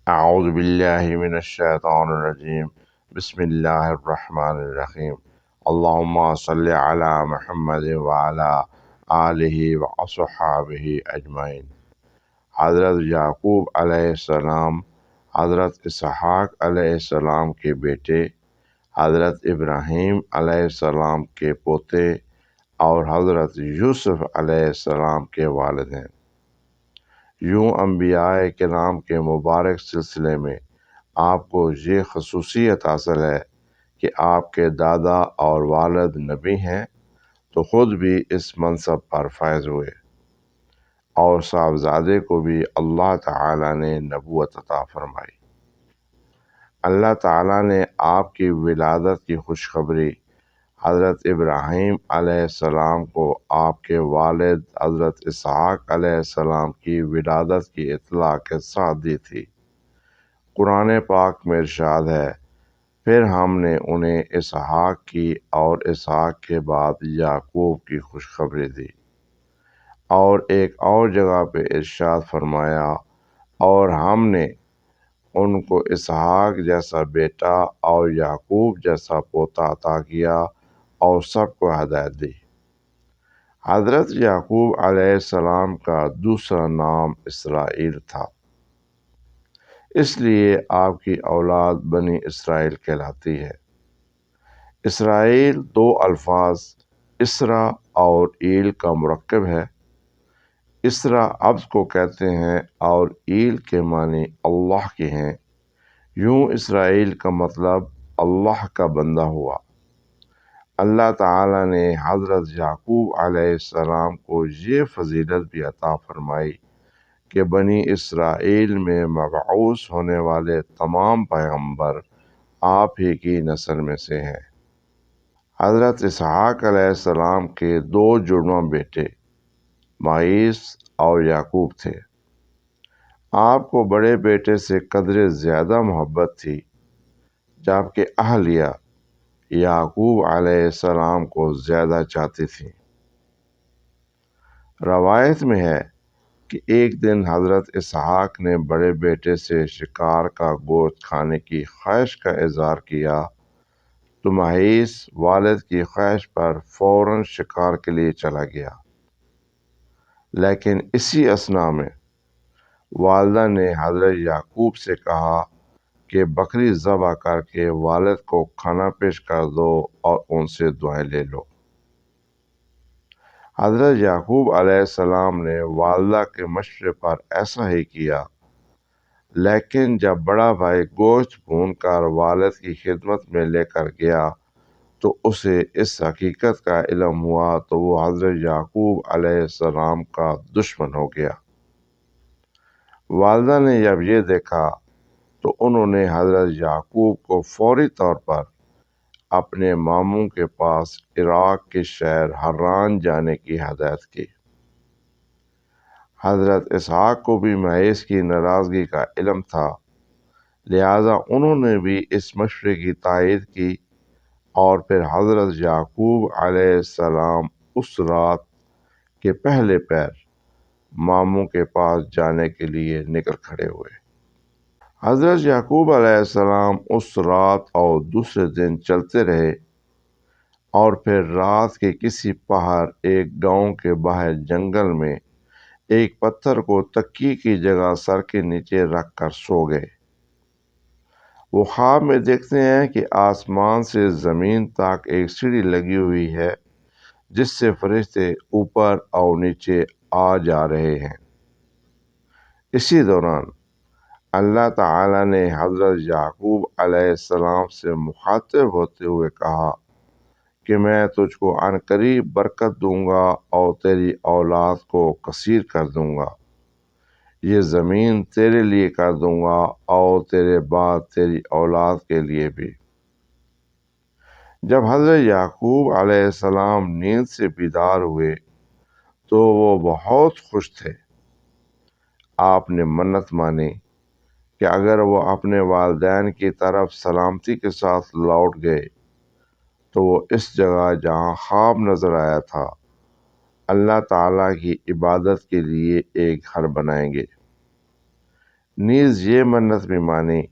اعوذ باللہ من الشیطان الرجیم بسم اللہ الرحمن الرحیم اللہم صلی علی محمد وعلی آلہ واصحابہ اجمعین۔ حضرت یعقوب علیہ السلام حضرت اسحاق علیہ السلام کے بیٹے، حضرت ابراہیم علیہ السلام کے پوتے اور حضرت یوسف علیہ السلام کے والد ہیں۔ یوں انبیاء کرام کے مبارک سلسلے میں آپ کو یہ خصوصیت حاصل ہے کہ آپ کے دادا اور والد نبی ہیں، تو خود بھی اس منصب پر فائز ہوئے اور صاحبزادے کو بھی اللہ تعالیٰ نے نبوت عطا فرمائی۔ اللہ تعالیٰ نے آپ کی ولادت کی خوشخبری حضرت ابراہیم علیہ السلام کو آپ کے والد حضرت اسحاق علیہ السلام کی ولادت کی اطلاع کے ساتھ دی تھی۔ قرآن پاک میں ارشاد ہے، پھر ہم نے انہیں اسحاق کی اور اسحاق کے بعد یعقوب کی خوشخبری دی۔ اور ایک اور جگہ پہ ارشاد فرمایا، اور ہم نے ان کو اسحاق جیسا بیٹا اور یعقوب جیسا پوتا عطا کیا اور سب کو ہدایت دی۔ حضرت یعقوب علیہ السلام کا دوسرا نام اسرائیل تھا، اس لیے آپ کی اولاد بنی اسرائیل کہلاتی ہے۔ اسرائیل دو الفاظ اسرا اور ایل کا مرکب ہے۔ اسرا عبد کو کہتے ہیں اور ایل کے معنی اللہ کے ہیں۔ یوں اسرائیل کا مطلب اللہ کا بندہ ہوا۔ اللہ تعالیٰ نے حضرت یعقوب علیہ السلام کو یہ فضیلت بھی عطا فرمائی کہ بنی اسرائیل میں مبعوث ہونے والے تمام پیغمبر آپ ہی کی نسل میں سے ہیں۔ حضرت اسحاق علیہ السلام کے دو جڑواں بیٹے معیس اور یعقوب تھے۔ آپ کو بڑے بیٹے سے قدر زیادہ محبت تھی، جبکہ اہلیہ یعقوب علیہ السلام کو زیادہ چاہتی تھی۔ روایت میں ہے کہ ایک دن حضرت اسحاق نے بڑے بیٹے سے شکار کا گوشت کھانے کی خواہش کا اظہار کیا، تو معیس والد کی خواہش پر فوراً شکار کے لیے چلا گیا۔ لیکن اسی اثناء میں والدہ نے حضرت یعقوب سے کہا کہ بکری ذبح کر کے والد کو کھانا پیش کر دو اور ان سے دعائیں لے لو۔ حضرت یعقوب علیہ السلام نے والدہ کے مشورے پر ایسا ہی کیا، لیکن جب بڑا بھائی گوشت بھون کر والد کی خدمت میں لے کر گیا تو اسے اس حقیقت کا علم ہوا تو وہ حضرت یعقوب علیہ السلام کا دشمن ہو گیا۔ والدہ نے جب یہ دیکھا تو انہوں نے حضرت یعقوب کو فوری طور پر اپنے ماموں کے پاس عراق کے شہر حران جانے کی ہدایت کی۔ حضرت اسحاق کو بھی معیس کی ناراضگی کا علم تھا، لہذا انہوں نے بھی اس مشورے کی تائید کی اور پھر حضرت یعقوب علیہ السلام اس رات کے پہلے پہر ماموں کے پاس جانے کے لیے نکل کھڑے ہوئے۔ حضرت یعقوب علیہ السلام اس رات اور دوسرے دن چلتے رہے اور پھر رات کے کسی پہر ایک گاؤں کے باہر جنگل میں ایک پتھر کو تکیے کی جگہ سر کے نیچے رکھ کر سو گئے۔ وہ خواب میں دیکھتے ہیں کہ آسمان سے زمین تک ایک سیڑھی لگی ہوئی ہے جس سے فرشتے اوپر اور نیچے آ جا رہے ہیں۔ اسی دوران اللہ تعالیٰ نے حضرت یعقوب علیہ السلام سے مخاطب ہوتے ہوئے کہا کہ میں تجھ کو عنقریب برکت دوں گا اور تیری اولاد کو کثیر کر دوں گا۔ یہ زمین تیرے لیے کر دوں گا اور تیرے بعد تیری اولاد کے لیے بھی۔ جب حضرت یعقوب علیہ السلام نیند سے بیدار ہوئے تو وہ بہت خوش تھے۔ آپ نے منت مانی کہ اگر وہ اپنے والدین کی طرف سلامتی کے ساتھ لوٹ گئے تو وہ اس جگہ جہاں خواب نظر آیا تھا اللہ تعالیٰ کی عبادت کے لیے ایک گھر بنائیں گے۔ نیز یہ منت بھی مانی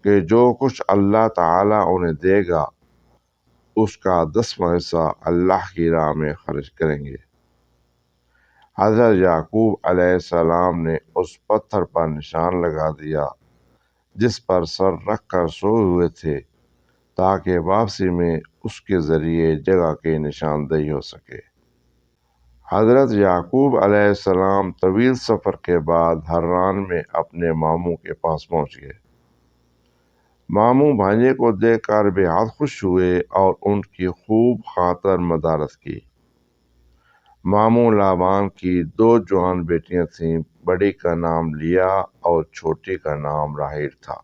کہ جو کچھ اللہ تعالیٰ انہیں دے گا اس کا 10واں حصہ اللہ کی راہ میں خرچ کریں گے۔ حضرت یعقوب علیہ السلام نے اس پتھر پر نشان لگا دیا جس پر سر رکھ کر سوئے ہوئے تھے تاکہ واپسی میں اس کے ذریعے جگہ کی نشاندہی ہو سکے۔ حضرت یعقوب علیہ السلام طویل سفر کے بعد حران میں اپنے ماموں کے پاس پہنچ گئے۔ ماموں بھانجے کو دیکھ کر بے حد خوش ہوئے اور ان کی خوب خاطر مدارت کی۔ ماموں لابان کی 2 جوان بیٹیاں تھیں، بڑی کا نام لیا اور چھوٹی کا نام راحیل تھا۔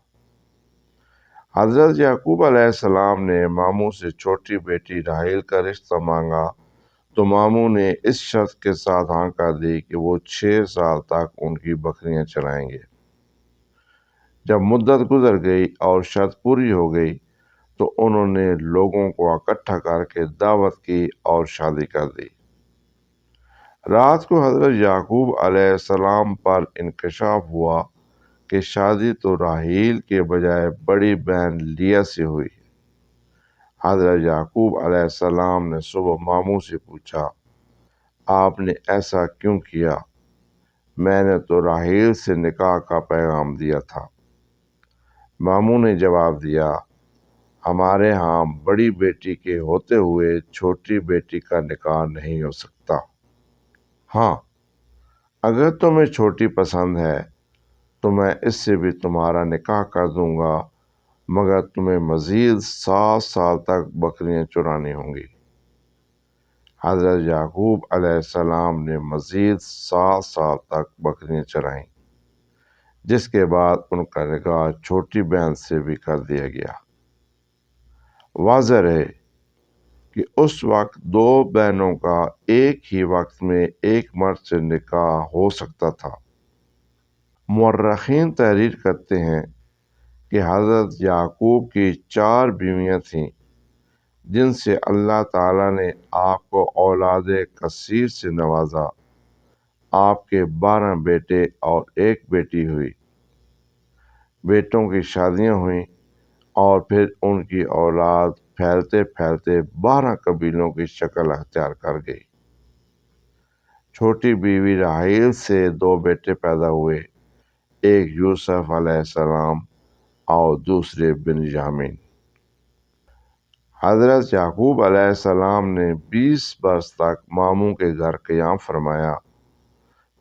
حضرت یعقوب علیہ السلام نے ماموں سے چھوٹی بیٹی راحیل کا رشتہ مانگا تو ماموں نے اس شرط کے ساتھ ہاں کر دی کہ وہ 6 سال تک ان کی بکریاں چرائیں گے۔ جب مدت گزر گئی اور شرط پوری ہو گئی تو انہوں نے لوگوں کو اکٹھا کر کے دعوت کی اور شادی کر دی۔ رات کو حضرت یعقوب علیہ السلام پر انکشاف ہوا کہ شادی تو راحیل کے بجائے بڑی بہن لیا سے ہوئی۔ حضرت یعقوب علیہ السلام نے صبح ماموں سے پوچھا، آپ نے ایسا کیوں کیا؟ میں نے تو راحیل سے نکاح کا پیغام دیا تھا۔ ماموں نے جواب دیا، ہمارے ہاں بڑی بیٹی کے ہوتے ہوئے چھوٹی بیٹی کا نکاح نہیں ہو سکتا۔ ہاں، اگر تمہیں چھوٹی پسند ہے تو میں اس سے بھی تمہارا نکاح کر دوں گا، مگر تمہیں مزید 7 سال تک بکریاں چرانی ہوں گی۔ حضرت یعقوب علیہ السلام نے مزید 7 سال تک بکریاں چرائیں، جس کے بعد ان کا نکاح چھوٹی بہن سے بھی کر دیا گیا۔ واضح رہے کہ اس وقت 2 بہنوں کا ایک ہی وقت میں ایک مرد سے نکاح ہو سکتا تھا۔ مورخین تحریر کرتے ہیں کہ حضرت یعقوب کی 4 بیویاں تھیں جن سے اللہ تعالیٰ نے آپ کو اولاد کثیر سے نوازا۔ آپ کے 12 بیٹے اور 1 بیٹی ہوئی۔ بیٹوں کی شادیاں ہوئیں اور پھر ان کی اولاد پھیلتے پھیلتے 12 قبیلوں کی شکل اختیار کر گئی۔ چھوٹی بیوی راحیل سے 2 بیٹے پیدا ہوئے، ایک یوسف علیہ السلام اور دوسرے بنیامین۔ حضرت یعقوب علیہ السلام نے 20 برس تک ماموں کے گھر قیام فرمایا،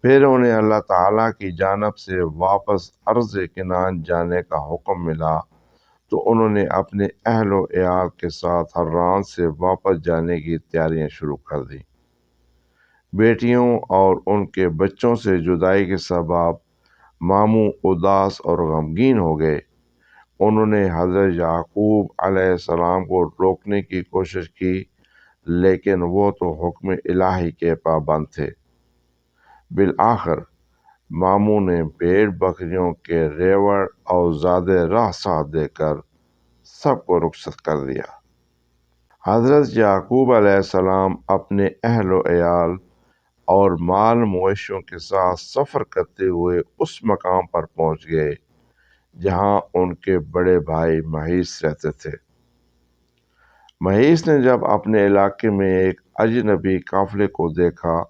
پھر انہیں اللہ تعالیٰ کی جانب سے واپس ارض کنعان جانے کا حکم ملا تو انہوں نے اپنے اہل و عیال کے ساتھ حران سے واپس جانے کی تیاریاں شروع کر دیں۔ بیٹیوں اور ان کے بچوں سے جدائی کے سبب ماموں اداس اور غمگین ہو گئے۔ انہوں نے حضرت یعقوب علیہ السلام کو روکنے کی کوشش کی، لیکن وہ تو حکم الہی کے پابند تھے۔ بالآخر ماموں نے بھیڑ بکریوں کے ریوڑ اور زیادہ راہ ساتھ دے کر سب کو رخصت کر دیا۔ حضرت یعقوب علیہ السلام اپنے اہل و عیال اور مال مویشیوں کے ساتھ سفر کرتے ہوئے اس مقام پر پہنچ گئے جہاں ان کے بڑے بھائی مہیس رہتے تھے۔ مہیس نے جب اپنے علاقے میں ایک اجنبی قافلے کو دیکھا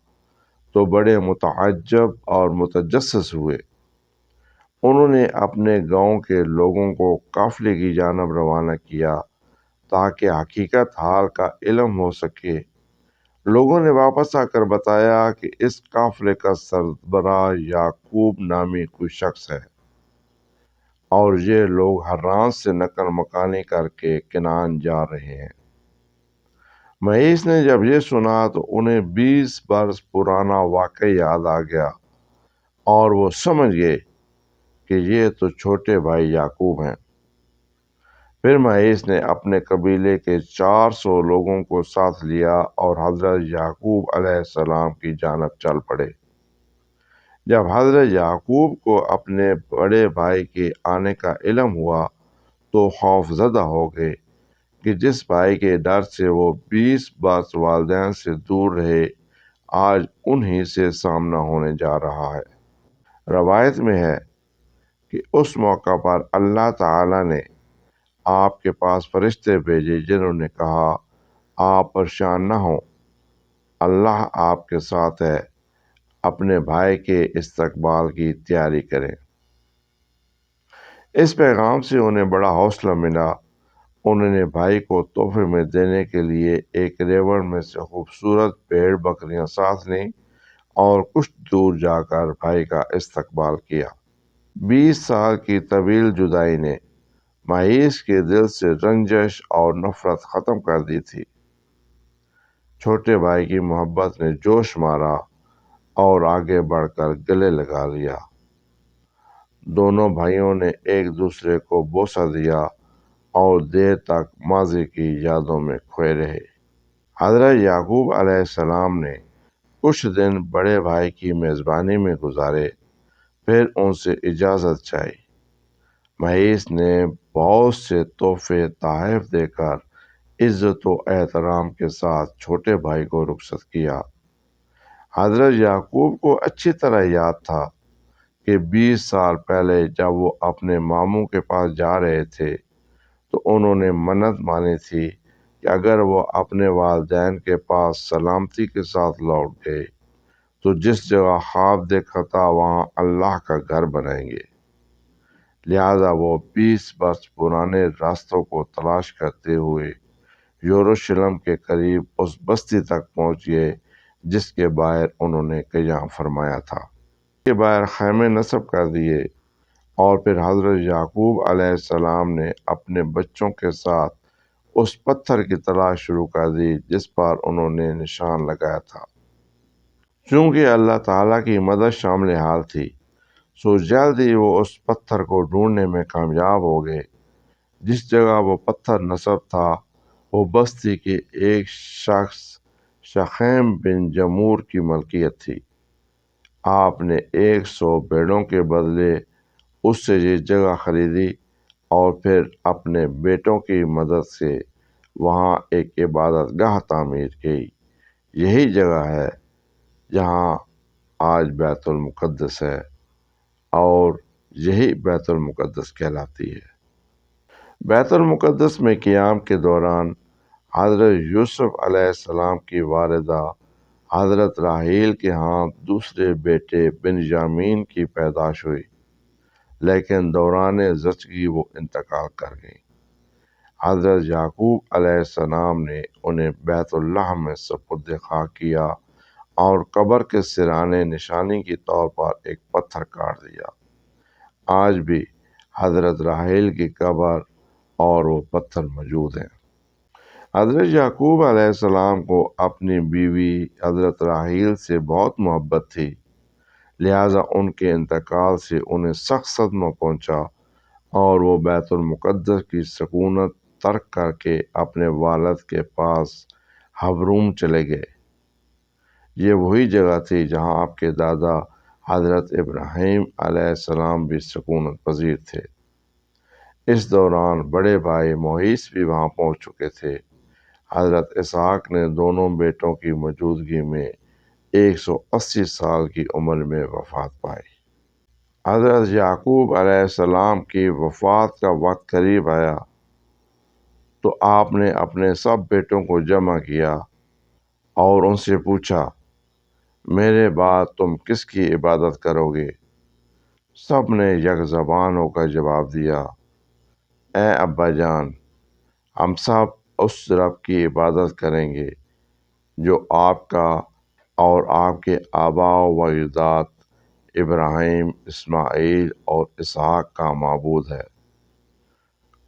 تو بڑے متعجب اور متجسس ہوئے۔ انہوں نے اپنے گاؤں کے لوگوں کو قافلے کی جانب روانہ کیا تاکہ حقیقت حال کا علم ہو سکے۔ لوگوں نے واپس آ کر بتایا کہ اس قافلے کا سربراہ یعقوب نامی کوئی شخص ہے اور یہ لوگ حران سے نقل مکانی کر کے کنعان جا رہے ہیں۔ مہیس نے جب یہ سنا تو انہیں 20 برس پرانا واقعہ یاد آ گیا اور وہ سمجھ گئے کہ یہ تو چھوٹے بھائی یعقوب ہیں۔ پھر مہیس نے اپنے قبیلے کے 400 لوگوں کو ساتھ لیا اور حضرت یعقوب علیہ السلام کی جانب چل پڑے۔ جب حضرت یعقوب کو اپنے بڑے بھائی کے آنے کا علم ہوا تو خوف زدہ ہو گئے کہ جس بھائی کے ڈر سے وہ 20 برس والدین سے دور رہے، آج انہی سے سامنا ہونے جا رہا ہے۔ روایت میں ہے کہ اس موقع پر اللہ تعالیٰ نے آپ کے پاس فرشتے بھیجے جنہوں نے کہا آپ پریشان نہ ہوں، اللہ آپ کے ساتھ ہے، اپنے بھائی کے استقبال کی تیاری کریں۔ اس پیغام سے انہیں بڑا حوصلہ ملا۔ انہوں نے بھائی کو تحفے میں دینے کے لیے ایک ریوڑ میں سے خوبصورت بھیڑ بکریاں ساتھ لیں اور کچھ دور جا کر بھائی کا استقبال کیا۔ 20 سال کی طویل جدائی نے مہیش کے دل سے رنجش اور نفرت ختم کر دی تھی۔ چھوٹے بھائی کی محبت نے جوش مارا اور آگے بڑھ کر گلے لگا لیا۔ دونوں بھائیوں نے ایک دوسرے کو بوسہ دیا اور دیر تک ماضی کی یادوں میں کھوئے رہے۔ حضرت یعقوب علیہ السلام نے کچھ دن بڑے بھائی کی میزبانی میں گزارے، پھر ان سے اجازت چاہی۔ مہیش نے بہت سے تحفے تحائف دے کر عزت و احترام کے ساتھ چھوٹے بھائی کو رخصت کیا۔ حضرت یعقوب کو اچھی طرح یاد تھا کہ 20 سال پہلے جب وہ اپنے ماموں کے پاس جا رہے تھے تو انہوں نے منت مانی تھی کہ اگر وہ اپنے والدین کے پاس سلامتی کے ساتھ لوٹ گئے تو جس جگہ خواب دیکھا تھا وہاں اللہ کا گھر بنائیں گے۔ لہذا وہ 20 برس پرانے راستوں کو تلاش کرتے ہوئے یروشلم کے قریب اس بستی تک پہنچ گئے جس کے باہر انہوں نے قیام فرمایا تھا۔ کے باہر خیمے نصب کر دیے اور پھر حضرت یعقوب علیہ السلام نے اپنے بچوں کے ساتھ اس پتھر کی تلاش شروع کر دی جس پر انہوں نے نشان لگایا تھا۔ چونکہ اللہ تعالیٰ کی مدد شامل حال تھی سو جلد ہی وہ اس پتھر کو ڈھونڈنے میں کامیاب ہو گئے۔ جس جگہ وہ پتھر نصب تھا وہ بستی کے ایک شخص شخیم بن جمور کی ملکیت تھی۔ آپ نے 100 بھیڑوں کے بدلے اس سے یہ جگہ خریدی اور پھر اپنے بیٹوں کی مدد سے وہاں ایک عبادت گاہ تعمیر کی۔ یہی جگہ ہے جہاں آج بیت المقدس ہے اور یہی بیت المقدس کہلاتی ہے۔ بیت المقدس میں قیام کے دوران حضرت یوسف علیہ السلام کی والدہ حضرت راحیل کے ہاں دوسرے بیٹے بنیامین کی پیدائش ہوئی، لیکن دوران زچگی وہ انتقال کر گئیں۔ حضرت یعقوب علیہ السلام نے انہیں بیت اللہ میں سپرد خاک کیا اور قبر کے سرانے نشانی کے طور پر ایک پتھر کاٹ دیا۔ آج بھی حضرت راحیل کی قبر اور وہ پتھر موجود ہیں۔ حضرت یعقوب علیہ السلام کو اپنی بیوی حضرت راحیل سے بہت محبت تھی، لہذا ان کے انتقال سے انہیں سخت صدمہ پہنچا اور وہ بیت المقدس کی سکونت ترک کر کے اپنے والد کے پاس حبرون چلے گئے۔ یہ وہی جگہ تھی جہاں آپ کے دادا حضرت ابراہیم علیہ السلام بھی سکونت پذیر تھے۔ اس دوران بڑے بھائی مہیش بھی وہاں پہنچ چکے تھے۔ حضرت اسحاق نے دونوں بیٹوں کی موجودگی میں 180 سال کی عمر میں وفات پائی۔ حضرت یعقوب علیہ السلام کی وفات کا وقت قریب آیا تو آپ نے اپنے سب بیٹوں کو جمع کیا اور ان سے پوچھا، میرے بعد تم کس کی عبادت کرو گے؟ سب نے یک زبان ہو کر جواب دیا، اے ابا جان، ہم سب اس رب کی عبادت کریں گے جو آپ کا اور آپ کے آباء و اجداد ابراہیم، اسماعیل اور اسحاق کا معبود ہے۔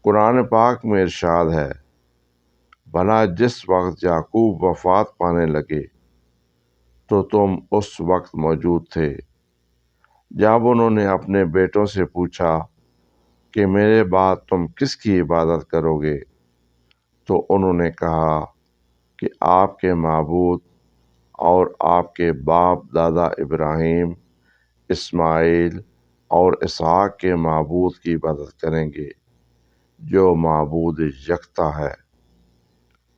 قرآن پاک میں ارشاد ہے، بھلا جس وقت یعقوب وفات پانے لگے تو تم اس وقت موجود تھے جب انہوں نے اپنے بیٹوں سے پوچھا کہ میرے بعد تم کس کی عبادت کرو گے، تو انہوں نے کہا کہ آپ کے معبود اور آپ کے باپ دادا ابراہیم، اسماعیل اور اسحاق کے معبود کی عبادت کریں گے جو معبود یکتا ہے،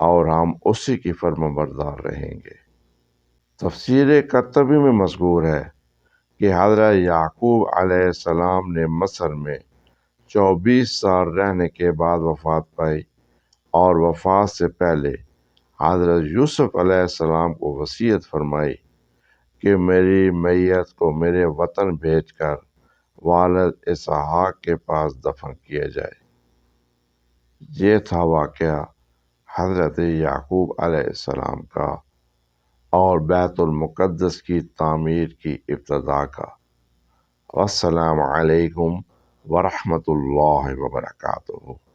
اور ہم اسی کی فرمانبردار رہیں گے۔ تفسیر قرطبی میں مذکور ہے کہ حضرت یعقوب علیہ السلام نے مصر میں 24 سال رہنے کے بعد وفات پائی، اور وفات سے پہلے حضرت یوسف علیہ السلام کو وصیت فرمائی کہ میری میت کو میرے وطن بھیج کر والد اسحاق کے پاس دفن کیا جائے۔ یہ تھا واقعہ حضرت یعقوب علیہ السلام کا اور بیت المقدس کی تعمیر کی ابتدا کا۔ السلام علیکم ورحمۃ اللہ وبرکاتہ۔